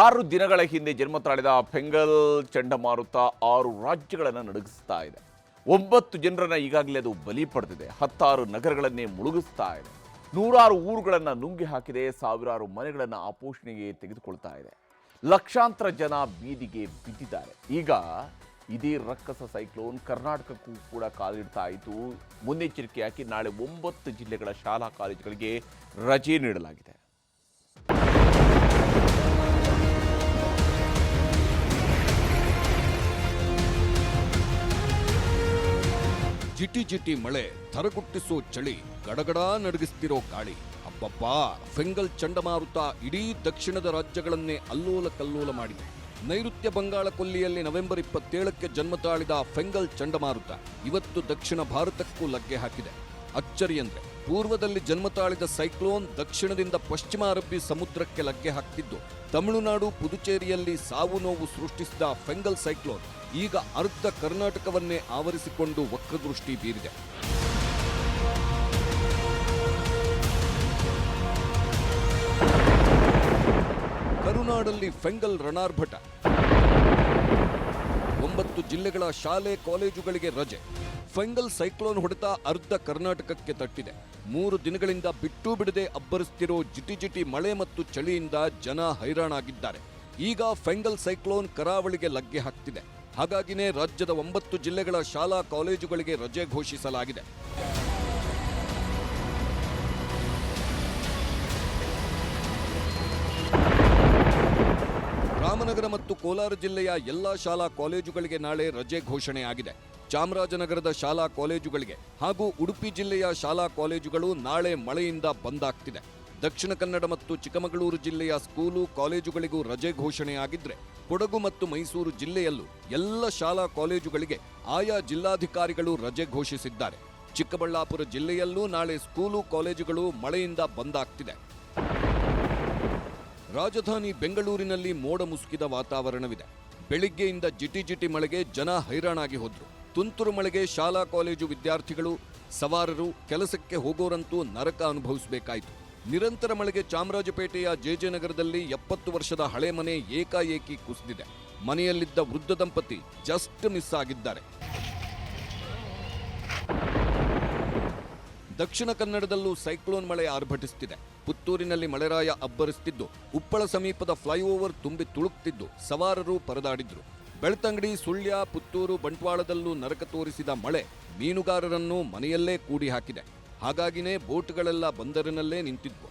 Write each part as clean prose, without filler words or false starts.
6 ದಿನಗಳ ಹಿಂದೆ ಜನ್ಮ ತಾಳಿದ ಫೆಂಗಲ್ ಚಂಡಮಾರುತ 6 ರಾಜ್ಯಗಳನ್ನು ನಡುಗಿಸ್ತಾ ಇದೆ. 9 ಜನರನ್ನ ಈಗಾಗಲೇ ಅದು ಬಲಿ ಪಡೆದಿದೆ. 16 ನಗರಗಳನ್ನೇ ಮುಳುಗಿಸ್ತಾ ಇದೆ. ನೂರಾರು ಊರುಗಳನ್ನು ನುಂಗಿ ಹಾಕಿದೆ. ಸಾವಿರಾರು ಮನೆಗಳನ್ನು ಆಪೋಷಣೆಗೆ ತೆಗೆದುಕೊಳ್ತಾ ಇದೆ. ಲಕ್ಷಾಂತರ ಜನ ಬೀದಿಗೆ ಬಿದ್ದಿದ್ದಾರೆ. ಈಗ ಇದೇ ರಕ್ಕಸ ಸೈಕ್ಲೋನ್ ಕರ್ನಾಟಕಕ್ಕೂ ಕೂಡ ಕಾಲಿಡ್ತಾ ಇತ್ತು. ಮುನ್ನೆಚ್ಚರಿಕೆಯಾಗಿ ನಾಳೆ 9 ಜಿಲ್ಲೆಗಳ ಶಾಲಾ ಕಾಲೇಜುಗಳಿಗೆ ರಜೆ ನೀಡಲಾಗಿದೆ. ಜಿಟಿ ಮಳೆ, ಥರಗುಟ್ಟಿಸೋ ಚಳಿ, ಗಡಗಡ ನಡುಗಿಸ್ತಿರೋ ಗಾಳಿ. ಅಬ್ಬಬ್ಬಾ, ಫೆಂಗಲ್ ಚಂಡಮಾರುತ ಇಡೀ ದಕ್ಷಿಣದ ರಾಜ್ಯಗಳನ್ನೇ ಅಲ್ಲೋಲ ಕಲ್ಲೋಲ ಮಾಡಿದೆ. ನೈಋತ್ಯ ಬಂಗಾಳ ಕೊಲ್ಲಿಯಲ್ಲಿ ನವೆಂಬರ್ 27ಕ್ಕೆ ಜನ್ಮ ತಾಳಿದ ಫೆಂಗಲ್ ಚಂಡಮಾರುತ ಇವತ್ತು ದಕ್ಷಿಣ ಭಾರತಕ್ಕೂ ಲಗ್ಗೆ ಹಾಕಿದೆ. ಅಚ್ಚರಿ ಅಂದ್ರೆ ಪೂರ್ವದಲ್ಲಿ ಜನ್ಮ ತಾಳಿದ ಸೈಕ್ಲೋನ್ ದಕ್ಷಿಣದಿಂದ ಪಶ್ಚಿಮ ಅರಬ್ಬಿ ಸಮುದ್ರಕ್ಕೆ ಲಗ್ಗೆ ಹಾಕ್ತಿದ್ದು, ತಮಿಳುನಾಡು ಪುದುಚೇರಿಯಲ್ಲಿ ಸಾವು ನೋವು ಸೃಷ್ಟಿಸಿದ ಫೆಂಗಲ್ ಸೈಕ್ಲೋನ್ ಈಗ ಅರ್ಧ ಕರ್ನಾಟಕವನ್ನೇ ಆವರಿಸಿಕೊಂಡು ವಕ್ರದೃಷ್ಟಿ ಬೀರಿದೆ. ಕರುನಾಡಲ್ಲಿ ಫೆಂಗಲ್ ರಣಾರ್ಭಟ. 9 ಜಿಲ್ಲೆಗಳ ಶಾಲೆ ಕಾಲೇಜುಗಳಿಗೆ ರಜೆ. ಫೆಂಗಲ್ ಸೈಕ್ಲೋನ್ ಹೊಡೆತ ಅರ್ಧ ಕರ್ನಾಟಕಕ್ಕೆ ತಟ್ಟಿದೆ. 3 ದಿನಗಳಿಂದ ಬಿಟ್ಟು ಬಿಡದೆ ಅಬ್ಬರಿಸುತ್ತಿರೋ ಜಿಟಿ ಮಳೆ ಮತ್ತು ಚಳಿಯಿಂದ ಜನ ಹೈರಾಣಾಗಿದ್ದಾರೆ. ಈಗ ಫೆಂಗಲ್ ಸೈಕ್ಲೋನ್ ಕರಾವಳಿಗೆ ಲಗ್ಗೆ ಹಾಕ್ತಿದೆ. ಹಾಗಾಗಿನೇ ರಾಜ್ಯದ 9 ಜಿಲ್ಲೆಗಳ ಶಾಲಾ ಕಾಲೇಜುಗಳಿಗೆ ರಜೆ ಘೋಷಿಸಲಾಗಿದೆ. ರಾಮನಗರ ಮತ್ತು ಕೋಲಾರ ಜಿಲ್ಲೆಯ ಎಲ್ಲಾ ಶಾಲಾ ಕಾಲೇಜುಗಳಿಗೆ ನಾಳೆ ರಜೆ ಘೋಷಣೆಯಾಗಿದೆ. ಚಾಮರಾಜನಗರದ ಶಾಲಾ ಕಾಲೇಜುಗಳಿಗೆ ಹಾಗೂ ಉಡುಪಿ ಜಿಲ್ಲೆಯ ಶಾಲಾ ಕಾಲೇಜುಗಳು ನಾಳೆ ಮಳೆಯಿಂದ ಬಂದ್ ಆಗ್ತಿದೆ. ದಕ್ಷಿಣ ಕನ್ನಡ ಮತ್ತು ಚಿಕ್ಕಮಗಳೂರು ಜಿಲ್ಲೆಯ ಸ್ಕೂಲು ಕಾಲೇಜುಗಳಿಗೂ ರಜೆ ಘೋಷಣೆಯಾಗಿದ್ರೆ, ಕೊಡಗು ಮತ್ತು ಮೈಸೂರು ಜಿಲ್ಲೆಯಲ್ಲೂ ಎಲ್ಲ ಶಾಲಾ ಕಾಲೇಜುಗಳಿಗೆ ಆಯಾ ಜಿಲ್ಲಾಧಿಕಾರಿಗಳು ರಜೆ ಘೋಷಿಸಿದ್ದಾರೆ. ಚಿಕ್ಕಬಳ್ಳಾಪುರ ಜಿಲ್ಲೆಯಲ್ಲೂ ನಾಳೆ ಸ್ಕೂಲು ಕಾಲೇಜುಗಳು ಮಳೆಯಿಂದ ಬಂದ್ ಆಗ್ತಿದೆ. ರಾಜಧಾನಿ ಬೆಂಗಳೂರಿನಲ್ಲಿ ಮೋಡ ಮುಸುಕಿದ ವಾತಾವರಣವಿದೆ. ಬೆಳಿಗ್ಗೆಯಿಂದ ಜಿಟಿ ಮಳೆಗೆ ಜನ ಹೈರಾಣಾಗಿ ಹೋದ್ರು. ತುಂತುರು ಮಳೆಗೆ ಶಾಲಾ ಕಾಲೇಜು ವಿದ್ಯಾರ್ಥಿಗಳು, ಸವಾರರು, ಕೆಲಸಕ್ಕೆ ಹೋಗೋರಂತೂ ನರಕ ಅನುಭವಿಸಬೇಕಾಯಿತು. ನಿರಂತರ ಮಳೆಗೆ ಚಾಮರಾಜಪೇಟೆಯ ಜೆಜೆ ನಗರದಲ್ಲಿ 70 ವರ್ಷದ ಹಳೆ ಮನೆ ಏಕಾಏಕಿ ಕುಸಿದಿದೆ. ಮನೆಯಲ್ಲಿದ್ದ ವೃದ್ಧ ದಂಪತಿ ಜಸ್ಟ್ ಮಿಸ್ ಆಗಿದ್ದಾರೆ. ದಕ್ಷಿಣ ಕನ್ನಡದಲ್ಲೂ ಸೈಕ್ಲೋನ್ ಮಳೆ ಆರ್ಭಟಿಸುತ್ತಿದೆ. ಪುತ್ತೂರಿನಲ್ಲಿ ಮಳೆರಾಯ ಅಬ್ಬರಿಸುತ್ತಿದ್ದು, ಉಪ್ಪಳ ಸಮೀಪದ ಫ್ಲೈಓವರ್ ತುಂಬಿ ತುಳುಕ್ತಿದ್ದು ಸವಾರರು ಪರದಾಡಿದ್ರು. ಬೆಳ್ತಂಗಡಿ, ಸುಳ್ಯ, ಪುತ್ತೂರು, ಬಂಟ್ವಾಳದಲ್ಲೂ ನರಕ ತೋರಿಸಿದ ಮಳೆ ಮೀನುಗಾರರನ್ನು ಮನೆಯಲ್ಲೇ ಕೂಡಿ ಹಾಕಿದೆ. ಹಾಗಾಗಿನೇ ಬೋಟ್ಗಳೆಲ್ಲ ಬಂದರಿನಲ್ಲೇ ನಿಂತಿದ್ವು.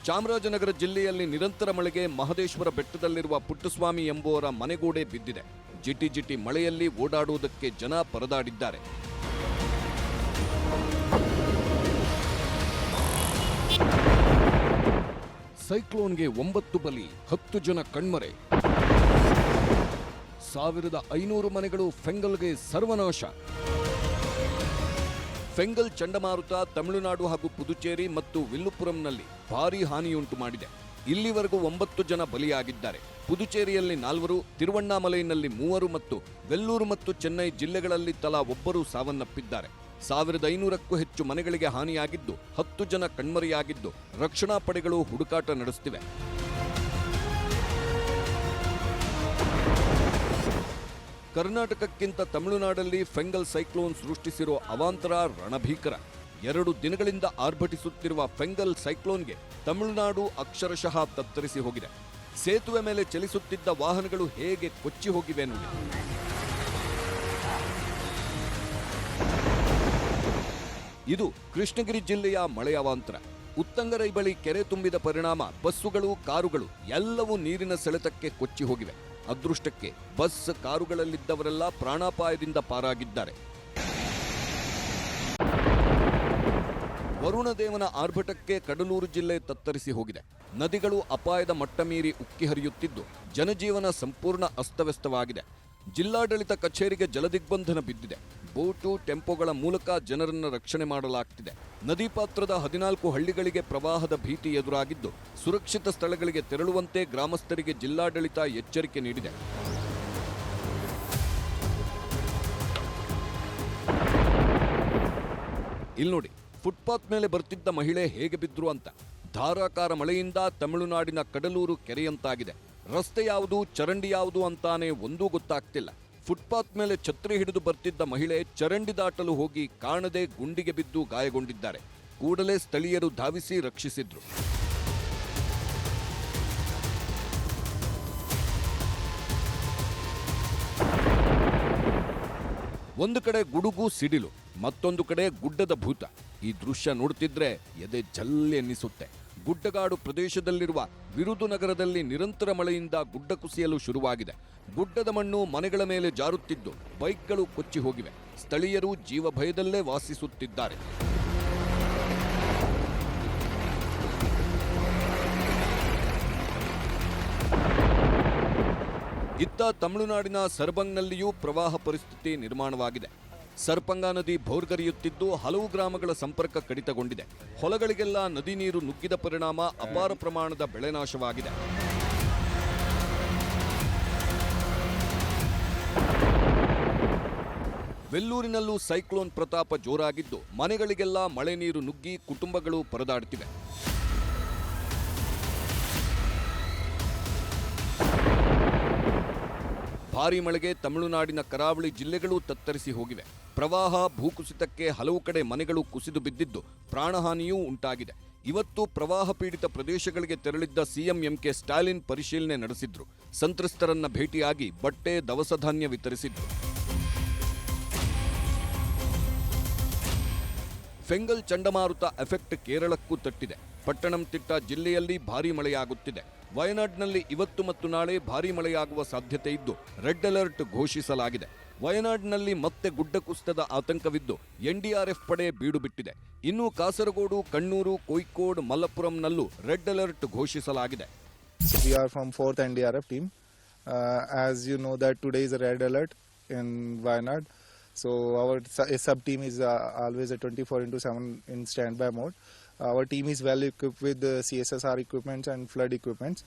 ಚಾಮರಾಜನಗರ ಜಿಲ್ಲೆಯಲ್ಲಿ ನಿರಂತರ ಮಳೆಗೆ ಮಹದೇಶ್ವರ ಬೆಟ್ಟದಲ್ಲಿರುವ ಪುಟ್ಟಸ್ವಾಮಿ ಎಂಬುವರ ಮನೆಗೋಡೆ ಬಿದ್ದಿದೆ. ಜಿಟಿ ಮಳೆಯಲ್ಲಿ ಓಡಾಡುವುದಕ್ಕೆ ಜನ ಪರದಾಡಿದ್ದಾರೆ. ಸೈಕ್ಲೋನ್ಗೆ 9 ಬಲಿ, 10 ಜನ ಕಣ್ಮರೆ. 1500 ಮನೆಗಳು ಫೆಂಗಲ್ಗೆ ಸರ್ವನಾಶ. ಫೆಂಗಲ್ ಚಂಡಮಾರುತ ತಮಿಳುನಾಡು ಹಾಗೂ ಪುದುಚೇರಿ ಮತ್ತು ವಿಲ್ಲುಪುರಂನಲ್ಲಿ ಭಾರೀ ಹಾನಿಯುಂಟು ಮಾಡಿದೆ. ಇಲ್ಲಿವರೆಗೂ 9 ಜನ ಬಲಿಯಾಗಿದ್ದಾರೆ. ಪುದುಚೇರಿಯಲ್ಲಿ 4, ತಿರುವಣ್ಣಾಮಲೈನಲ್ಲಿ 3 ಮತ್ತು ವೆಲ್ಲೂರು ಮತ್ತು ಚೆನ್ನೈ ಜಿಲ್ಲೆಗಳಲ್ಲಿ ತಲಾ 1 ಸಾವನ್ನಪ್ಪಿದ್ದಾರೆ. 1500ಕ್ಕೂ ಹೆಚ್ಚು ಮನೆಗಳಿಗೆ ಹಾನಿಯಾಗಿದ್ದು, 10 ಜನ ಕಣ್ಮರೆಯಾಗಿದ್ದು, ರಕ್ಷಣಾ ಪಡೆಗಳು ಹುಡುಕಾಟ ನಡೆಸುತ್ತಿವೆ. ಕರ್ನಾಟಕಕ್ಕಿಂತ ತಮಿಳುನಾಡಲ್ಲಿ ಫೆಂಗಲ್ ಸೈಕ್ಲೋನ್ ಸೃಷ್ಟಿಸಿರೋ ಅವಾಂತರ ರಣಭೀಕರ. 2 ದಿನಗಳಿಂದ ಆರ್ಭಟಿಸುತ್ತಿರುವ ಫೆಂಗಲ್ ಸೈಕ್ಲೋನ್ಗೆ ತಮಿಳುನಾಡು ಅಕ್ಷರಶಃ ತತ್ತರಿಸಿ ಹೋಗಿದೆ. ಸೇತುವೆ ಮೇಲೆ ಚಲಿಸುತ್ತಿದ್ದ ವಾಹನಗಳು ಹೇಗೆ ಕೊಚ್ಚಿ ಹೋಗಿವೆ ನೋಡಿ. ಇದು ಕೃಷ್ಣಗಿರಿ ಜಿಲ್ಲೆಯ ಮಳೆ ಅವಾಂತರ. ಉತ್ತಂಗರೈ ಬಳಿ ಕೆರೆ ತುಂಬಿದ ಪರಿಣಾಮ ಬಸ್ಸುಗಳು, ಕಾರುಗಳು ಎಲ್ಲವೂ ನೀರಿನ ಸೆಳೆತಕ್ಕೆ ಕೊಚ್ಚಿ ಹೋಗಿವೆ. ಅದೃಷ್ಟಕ್ಕೆ ಬಸ್, ಕಾರುಗಳಲ್ಲಿದ್ದವರೆಲ್ಲ ಪ್ರಾಣಾಪಾಯದಿಂದ ಪಾರಾಗಿದ್ದಾರೆ. ವರುಣದೇವನ ಆರ್ಭಟಕ್ಕೆ ಕಡಲೂರು ಜಿಲ್ಲೆ ತತ್ತರಿಸಿ ಹೋಗಿದೆ. ನದಿಗಳು ಅಪಾಯದ ಮಟ್ಟ ಮೀರಿ ಉಕ್ಕಿ ಹರಿಯುತ್ತಿದ್ದು, ಜನಜೀವನ ಸಂಪೂರ್ಣ ಅಸ್ತವ್ಯಸ್ತವಾಗಿದೆ. ಜಿಲ್ಲಾಡಳಿತ ಕಚೇರಿಗೆ ಜಲದಿಗ್ಬಂಧನ ಬಿದ್ದಿದೆ. ಬೋಟು, ಟೆಂಪೋಗಳ ಮೂಲಕ ಜನರನ್ನು ರಕ್ಷಣೆ ಮಾಡಲಾಗ್ತಿದೆ. ನದಿ ಪಾತ್ರದ 14 ಹಳ್ಳಿಗಳಿಗೆ ಪ್ರವಾಹದ ಭೀತಿ ಎದುರಾಗಿದ್ದು, ಸುರಕ್ಷಿತ ಸ್ಥಳಗಳಿಗೆ ತೆರಳುವಂತೆ ಗ್ರಾಮಸ್ಥರಿಗೆ ಜಿಲ್ಲಾಡಳಿತ ಎಚ್ಚರಿಕೆ ನೀಡಿದೆ. ಇಲ್ಲಿ ನೋಡಿ, ಫುಟ್ಪಾತ್ ಮೇಲೆ ಬರ್ತಿದ್ದ ಮಹಿಳೆ ಹೇಗೆ ಬಿದ್ರು ಅಂತ. ಧಾರಾಕಾರ ಮಳೆಯಿಂದ ತಮಿಳುನಾಡಿನ ಕಡಲೂರು ಕೆರೆಯಂತಾಗಿದೆ. ರಸ್ತೆ ಯಾವುದು ಚರಂಡಿ ಯಾವುದು ಅಂತಾನೆ ಒಂದೂ ಗೊತ್ತಾಗ್ತಿಲ್ಲ. ಫುಟ್ಪಾತ್ ಮೇಲೆ ಛತ್ರಿ ಹಿಡಿದು ಬರ್ತಿದ್ದ ಮಹಿಳೆ ಚರಂಡಿ ದಾಟಲು ಹೋಗಿ ಕಾಣದೆ ಗುಂಡಿಗೆ ಬಿದ್ದು ಗಾಯಗೊಂಡಿದ್ದಾರೆ. ಕೂಡಲೇ ಸ್ಥಳೀಯರು ಧಾವಿಸಿ ರಕ್ಷಿಸಿದ್ರು. ಒಂದು ಕಡೆ ಗುಡುಗು ಸಿಡಿಲು, ಮತ್ತೊಂದು ಕಡೆ ಗುಡ್ಡದ ಭೂತ. ಈ ದೃಶ್ಯ ನೋಡ್ತಿದ್ರೆ ಎದೆ ಜಲ್ಲೆ ಎನ್ನಿಸುತ್ತೆ. ಗುಡ್ಡಗಾಡು ಪ್ರದೇಶದಲ್ಲಿರುವ ವಿರುದುನಗರದಲ್ಲಿ ನಿರಂತರ ಮಳೆಯಿಂದ ಗುಡ್ಡ ಕುಸಿಯಲು ಶುರುವಾಗಿದೆ. ಗುಡ್ಡದ ಮಣ್ಣು ಮನೆಗಳ ಮೇಲೆ ಜಾರುತ್ತಿದ್ದು ಬೈಕ್ಗಳು ಕೊಚ್ಚಿ ಹೋಗಿವೆ. ಸ್ಥಳೀಯರು ಜೀವ ಭಯದಲ್ಲೇ ವಾಸಿಸುತ್ತಿದ್ದಾರೆ. ಇತ್ತ ತಮಿಳುನಾಡಿನ ಸರ್ಬಂಗ್ನಲ್ಲಿಯೂ ಪ್ರವಾಹ ಪರಿಸ್ಥಿತಿ ನಿರ್ಮಾಣವಾಗಿದೆ. ಸರ್ಪಂಗಾ ನದಿ ಭೋರ್ಗರೆಯುತ್ತಿದ್ದು ಹಲವು ಗ್ರಾಮಗಳ ಸಂಪರ್ಕ ಕಡಿತಗೊಂಡಿದೆ. ಹೊಲಗಳಿಗೆಲ್ಲ ನದಿ ನೀರು ನುಗ್ಗಿದ ಪರಿಣಾಮ ಅಪಾರ ಪ್ರಮಾಣದ ಬೆಳೆ ನಾಶವಾಗಿದೆ. ವೆಲ್ಲೂರಿನಲ್ಲೂ ಸೈಕ್ಲೋನ್ ಪ್ರತಾಪ ಜೋರಾಗಿದ್ದು ಮನೆಗಳಿಗೆಲ್ಲ ಮಳೆ ನೀರು ನುಗ್ಗಿ ಕುಟುಂಬಗಳು ಪರದಾಡುತ್ತಿವೆ. ಭಾರೀ ಮಳೆಗೆ ತಮಿಳುನಾಡಿನ ಕರಾವಳಿ ಜಿಲ್ಲೆಗಳು ತತ್ತರಿಸಿ ಹೋಗಿವೆ. ಪ್ರವಾಹ, ಭೂಕುಸಿತಕ್ಕೆ ಹಲವು ಕಡೆ ಮನೆಗಳು ಕುಸಿದು ಬಿದ್ದಿದ್ದು ಪ್ರಾಣಹಾನಿಯೂ ಉಂಟಾಗಿದೆ. ಇವತ್ತು ಪ್ರವಾಹ ಪೀಡಿತ ಪ್ರದೇಶಗಳಿಗೆ ತೆರಳಿದ್ದ ಸಿಎಂ ಎಂಕೆ ಸ್ಟಾಲಿನ್ ಪರಿಶೀಲನೆ ನಡೆಸಿದ್ರು. ಸಂತ್ರಸ್ತರನ್ನ ಭೇಟಿಯಾಗಿ ಬಟ್ಟೆ, ದವಸ ಧಾನ್ಯ ವಿತರಿಸಿದ್ರು. ಫೆಂಗಲ್ ಚಂಡಮಾರುತ ಎಫೆಕ್ಟ್ ಕೇರಳಕ್ಕೂ ತಟ್ಟಿದೆ. ಪಟ್ಟಣಂತಿಟ್ಟ ಜಿಲ್ಲೆಯಲ್ಲಿ ಭಾರೀ ಮಳೆಯಾಗುತ್ತಿದೆ. ವಯನಾಡ್ನಲ್ಲಿ ಇವತ್ತು ಮತ್ತು ನಾಳೆ ಭಾರೀ ಮಳೆಯಾಗುವ ಸಾಧ್ಯತೆ ಇದ್ದು ರೆಡ್ ಅಲರ್ಟ್ ಘೋಷಿಸಲಾಗಿದೆ. ವಯನಾಡ್ನಲ್ಲಿ ಮತ್ತೆ ಗುಡ್ಡ ಕುಸಿತದ ಆತಂಕವಿದ್ದು ಎನ್ಡಿಆರ್ಎಫ್ ಪಡೆ ಬೀಡು ಬಿಟ್ಟಿದೆ. ಇನ್ನು ಕಾಸರಗೋಡು, ಕಣ್ಣೂರು, ಕೋಯಿಕೋಡ್, ಮಲ್ಲಪುರಂನಲ್ಲೂ ರೆಡ್ ಅಲರ್ಟ್ ಘೋಷಿಸಲಾಗಿದೆ. We are from 4th NDRF team. As you know that today is a red alert in Wayanad. So our sub team is always a 24/7 in standby mode. Our team is well equipped with CSSR equipments and flood equipments.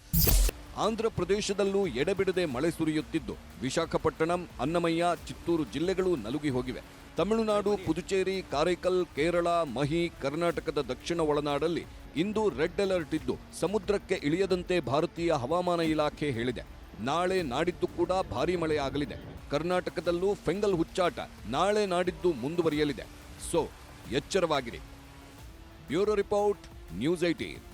Andhra ಪ್ರದೇಶದಲ್ಲೂ ಎಡೆಬಿಡದೆ ಮಳೆ ಸುರಿಯುತ್ತಿದ್ದು ವಿಶಾಖಪಟ್ಟಣಂ, ಅನ್ನಮಯ್ಯ, ಚಿತ್ತೂರು ಜಿಲ್ಲೆಗಳು ನಲುಗಿ ಹೋಗಿವೆ. ತಮಿಳುನಾಡು, ಪುದುಚೇರಿ, ಕಾರೈಕಲ್, ಕೇರಳ, ಮಹಿ, ಕರ್ನಾಟಕದ ದಕ್ಷಿಣ ಒಳನಾಡಲ್ಲಿ ಇಂದು red alert ಇದ್ದು ಸಮುದ್ರಕ್ಕೆ ಇಳಿಯದಂತೆ ಭಾರತೀಯ ಹವಾಮಾನ ಇಲಾಖೆ ಹೇಳಿದೆ. ನಾಳೆ ನಾಡಿದ್ದು ಕೂಡ ಭಾರೀ ಮಳೆಯಾಗಲಿದೆ. ಕರ್ನಾಟಕದಲ್ಲೂ ಫೆಂಗಲ್ ಹುಚ್ಚಾಟ ನಾಳೆ ನಾಡಿದ್ದು ಮುಂದುವರಿಯಲಿದೆ. ಸೊ ಎಚ್ಚರವಾಗಿರಿ. Bureau report, news 18.